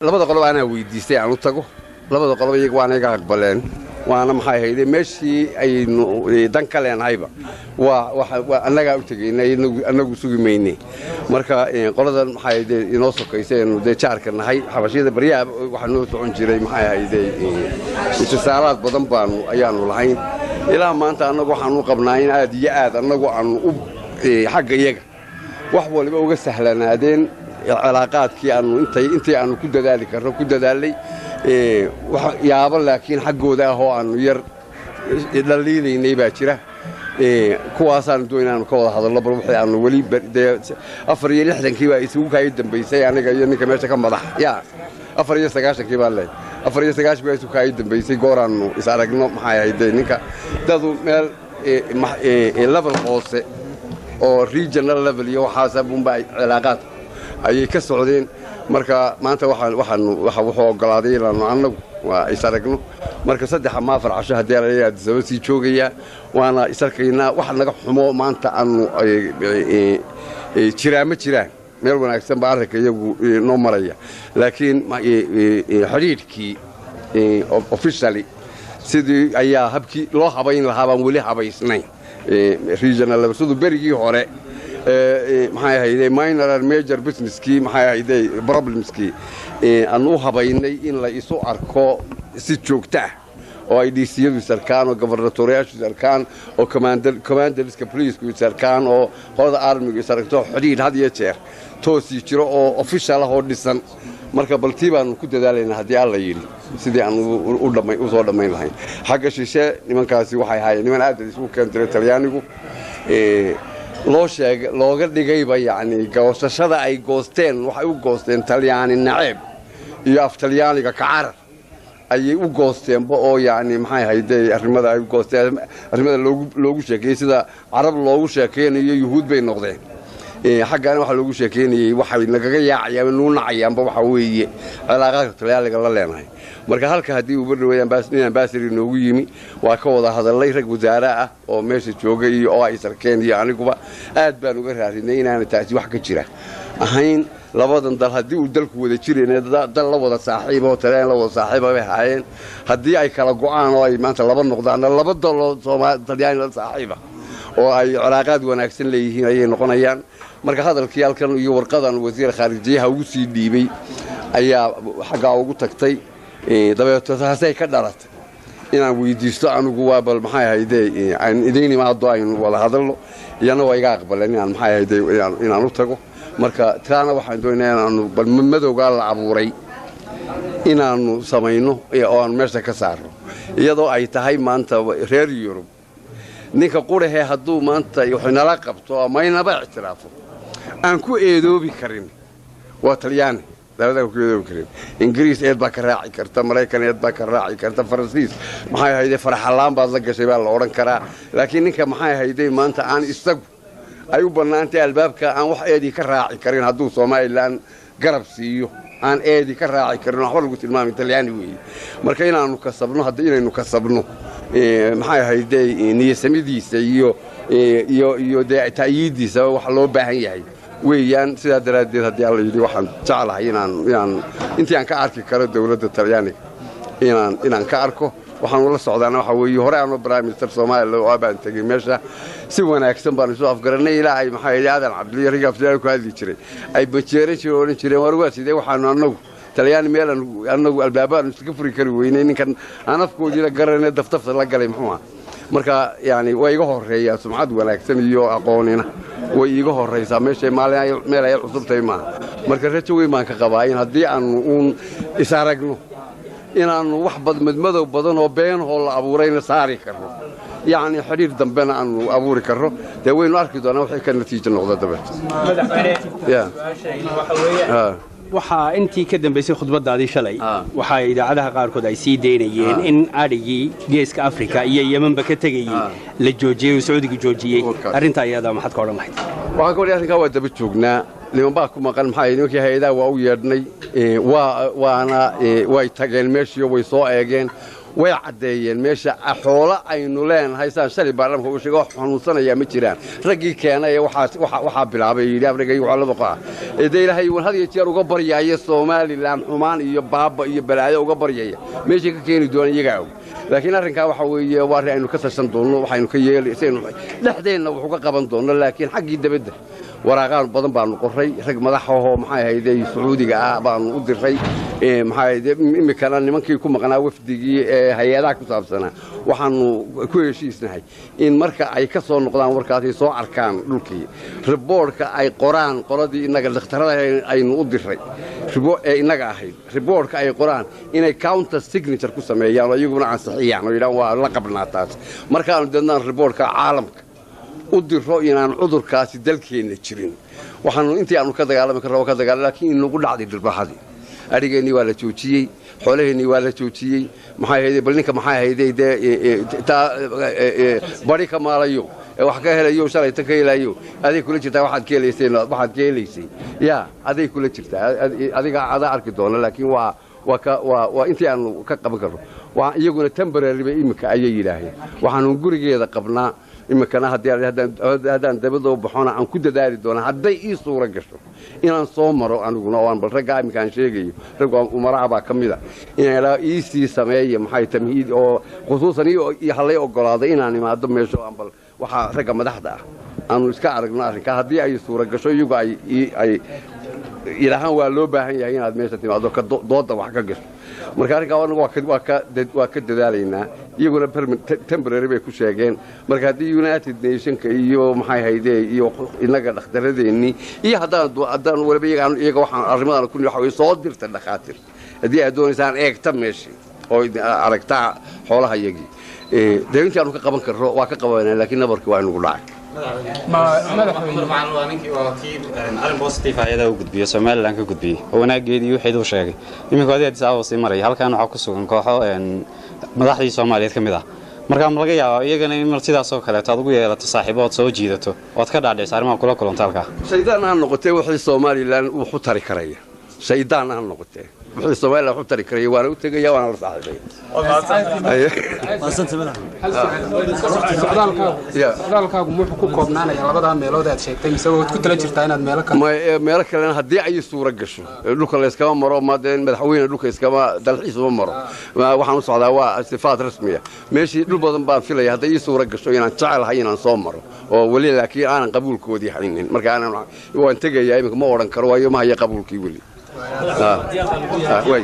labada qolob ana weydiistay aan u tago labada qolob iyagu waan iga aqbaleen waana maxay hayday meeshii aynu dan ka leenahayba waa annaga u tagaynay annagu sugi maynay marka qoladan maxay hayday inoo sokaysay inuu jaarka nahay xabashida bariyaha waxa noo socon jiray maxay hayday istisaalaad badan ayaanu lahayn ilaa maanta annagu waxaan u qabnaa in aad iyo aad annagu aan u xagga iyaga wax waliba uga sahlanaadeen علاقاتكي أنو أنتي أنو كده ذلك الرب كده ذلك يا أبا لكن حقه ده هو أنو دليلي نيباتشرة كواسان دوينا أنو كواه هذا الله بروحي أنو ولي أفريل لحدا كيبا يسوق هيدا بيسي يعني كماشة كم مضح يا أفريل سكاشة كيبا لي أفريل سكاشة بيسوق هيدا بيسي قورا أنو إسارك نوم محايا هيدا نيكا دادو مال الليفل قوسي أو regional level يو حاسبون باي علاقات ayay ka socdeen marka maanta waxaan ogolaaday inaan anagu waa isaragno marka saddex ama afar casho hadii la yiraahdo sababtii joogaya waana isarkayna wax naga xumo maanta aanu jiraan meel wanaagsan baa arka iyagu noo maraya laakiin xiriirkii officially sidii ayaa habkii loo habayn lahaa baan wali habaysnayn regional level sidoo berigii hore maxay hayday minor and major business kii maxay hayday problems kii aan u habaynay in la isu arko si joogto ah oo ay DCyadu sarkaan oo governatoriyaashu sarkaan oo commanderska police-ku sarkaan oo qolada armiga sarkato xiriir had iyo jeer toosi jiro oo official ah oo dhisan marka baltiibaan ku dadaalayna hadii alla yiri sidii aan u soo dhamayn lahayn xagga shishe nimankaasi waxay hayeen niman aad isku keenay Talyaanigu looga dhigayba yani goosashada ay goosteen waxay u goosteen Talyaani naceeb iyo af Talyaaniga ka carar ayay u goosteenba oo yani maxay hayday arrimada ay goosteen arrimada loogu sheekay sida Arab loogu sheekeynayo Yuhuud bay noqdeen xaqana waxa loogu sheekeynayay waxay nagaga yaacayaan noo nacayaanba waxa weeye cilaaqada Talyaaniga la leenahay marka halka hadii uu barweeyaan baasiri noogu yimi waa ka wada hadalay rag wasaare ah oo meesha joogay oo ay sarkeen iyo aniguba aad baan uga raadinay inaan taasi wax ka jira ahayn labadan dal hadii uu dalku wada jireen dal la wada saaxiib oo Talyaan la wada saaxiib ay hayeen hadii ay kala go'aan oo ay maanta laba noqdaan laba dal oo Talyaan la saaxiiba oo ay cilaaqad wanaagsan leeyihiin ay noqonayaan marka hadalkii halkan iyo warqadan wasiir khaarijiyaha ugu sii dhiibay ayaa xaga ugu tagtay dabeetaasay ka dhalatay inaan weydiisto anigu waa bal maxay hayday aan idin ma doon wala hadalno iyana way iga aqbaleen inaan maxay hayday inaan u tago marka taana waxaan doonayaa inaan bal madowga la abuuray inaanu sameeyno oo aan meesha ka saarno iyadoo ay tahay maanta reer Yurub ninka qurahe hadduu maanta waxnala qabto ama inaba ictiraafo aan ku eedoobi karin waa Talyaani dawladda ku eedoobi karin Ingiriis eed baa ka raaci karta Mareykan eed baa ka raaci karta Faransiis maxay hayday faraxalaan baad la gashay baa la oran karaa laakiin ninka maxay hayday maanta aan isagu ay u banaantay albaabka aan wax eedi ka raaci karin hadduu Soomaaliland garab siiyo aan eedi ka raaci karin wax lagu tilmaamay Talyaani weey marka inaanu kasabno hadii inaynu kasabno maxay hayday niyasamidiisa iyo ta'yidiisa wax loo baahan yahay weeyaan sida daraadeed hadii alla yiri waxaan jecelahay inaan intii aan ka arki karo dawladda Talyaaniga inaan ka arko waxaan la socdaana waxa weeye hore aan Prime Minister Soomaaliya oo baan tagay meesha si wanaagsan baan soo afgaranay ilaahay maxay aadan Cabdullah Rigaafdeel ku hadli jiray ay bajeerin jireen warwa sidee waxaan anagu Talyaani meel anagu albaabaan iska furi kari weynay ninkan aan afkoodii la garanay daftafta la galay muxuu marka yani way iga horeeyay sumcad wanaagsan iyo aqoonina way iga horeysaa meesha meel ay cusubtay ma marka rajo weyn ma ka qabaa in hadii aan isaragno inaanu wax madmadow badan oo been oo la abuurayna saari karno يعني حرير دمبنا أن أبوري كرر دوين أركض أنا وحكي النتيجة النقطة دبت. waxaa intii ka dambeysay khudbadaadii shalay waxa ay idaacadaha qaar kood ay sii deynayeen in arigii geeska Afrika iyo Yemen ba ka tagayay la joojiyay Sacuudiga joojiyay arinta ayada maxad ka oran lahayd waxa kale arrinka waa daba joognaa niman baa ku maqan maxay nimankii hay'adaha waa u yeedhnay waana way tageen meeshii way soo eegeen way cadeeyeen meesha xoolo aynu leenahay saan shalay baarlamaanka uu sheego xanuunsanaya ma jiraan raggii keenay waxa bilaabay yiri afriga iyo la baqa ilaahay wal had iyo jeer uga baryaya Soomaaliland xumaan iyo baaba iyo balaayo uga baryaya meesha ka keeni doona iyaga laakiin arrinka waxa weeye waa aynu ka tashan doono waxaynu ka yeelayeen dhaxdeena wuxuu ka qaban doono laakiin xaqii dabadda waraaqaan badan baanu qoray rag madaxahoo maxay ahaydey Sacuudiga ah baanu u diray maxay ahaydey imikana nimankii ku maqnaa wafdigii hay'adaha ku saabsanaa waxaanu ku heshiisnahay in marka ay ka soo noqdaan warkaas ay soo arkaan dhulkii reportka ay qoraan qoladii inaga dhakhtarada aynu u diray inaga ahayd reportka ay qoraan inay counter signature ku sameeyaan oo iyaguna ansixiyaan oo yiraahdaan waa la qabnaa taas markaanu dadnaan reportka caalamka u diro inaan cudurkaasi dalkeena jirin waxaanu intii aanu ka dagaalamay ka dagaalamay laakiin inagu dhacday dilbaxadii arigeeni waa la joojiyay xoolaheeni waa la joojiyay maxay ahayd balninka maxay ahayd bari ka maalayo wax ka helayo shalay tan ka helayo aday kula jirtaa waxaad ka helaysay ya aday kula jirtaa adiga ada arki doona laakiin waa intii aanu ka qaban karno waa iyaguna temporary bay imika ayay yiraahdeen waxaanu gurigeeda qabnaa imikana haddaan dabada u baxona aan ku dadaali doona hadday ii suura gasho inaan soo maro aniguna oo aan bal ragga imikaan sheegayo ragga umaraha baa ka mida inaan ii sii sameeyo maxay tamhiid oo khusuusan iyo halay ogolaaday inaan imaado meesho aan bal waxa ragga madaxda ah aanu iska aragno arrinka haddii ay suura gasho iyagu ay ilaahan waa loo baahan yahay inaad meesha timaado ka dooda wax ka gasho marka arrinka waa ka dadaalaynaa iyaguna temporary bay ku sheegeen marka haddii United Nationka iyo maxay haydee iyo inaga dhakhtaradeenni iyo haddaan waliba iyaga waxaan arrimadan ku waxa way soo dirta dhakhaatiir haddii aad doonaysaan eegta meeshii oo aragtaa xoolaha iyagii deegaanka aanu ka qaban karro waa ka qabanaa laakiin nabarkii waa inagu dhacay arrin positive ayada u gudbiyo Soomaaliland ka gudbiyay oo wanaageedii wixii uu sheegay iminka hadii aad saawo sii maray halkaan waxa ku sugan kooxo madaxdii Soomaaliyeed kamid ah marka ma laga yaabo iyagana in sidaas oo kale aad ugu yeelato saaxiibood soo jiidato oo ka dhaadhayso arrimaha kula kulantaalka shaydaan aan noqotay wixii Soomaaliland uu ku tari karaya shaydaan aan noqotay wixii Soomaaliland ku tari karaya waana u tagaya waana la saaxiibay socdaalkaagu muxuu ku koobnaanayaa labada meelood aad sheegtay mise waad ku tala jirtaa inaad meelo kale haddii ay suura gasho dhulka la iskama maro maadeen madaxweyne dhulka iskama dalxiis uma maro waxaan u socdaa waa istifaad rasmi ah meeshii dhul badan baan filaya haddii ay suura gasho inaan jecelahay inaan soo maro oo wali laakiin aanan qabuulkoodii haynin marka waan tagayaa iminka ma odhan karo waayo ma haya qabuulkii weli way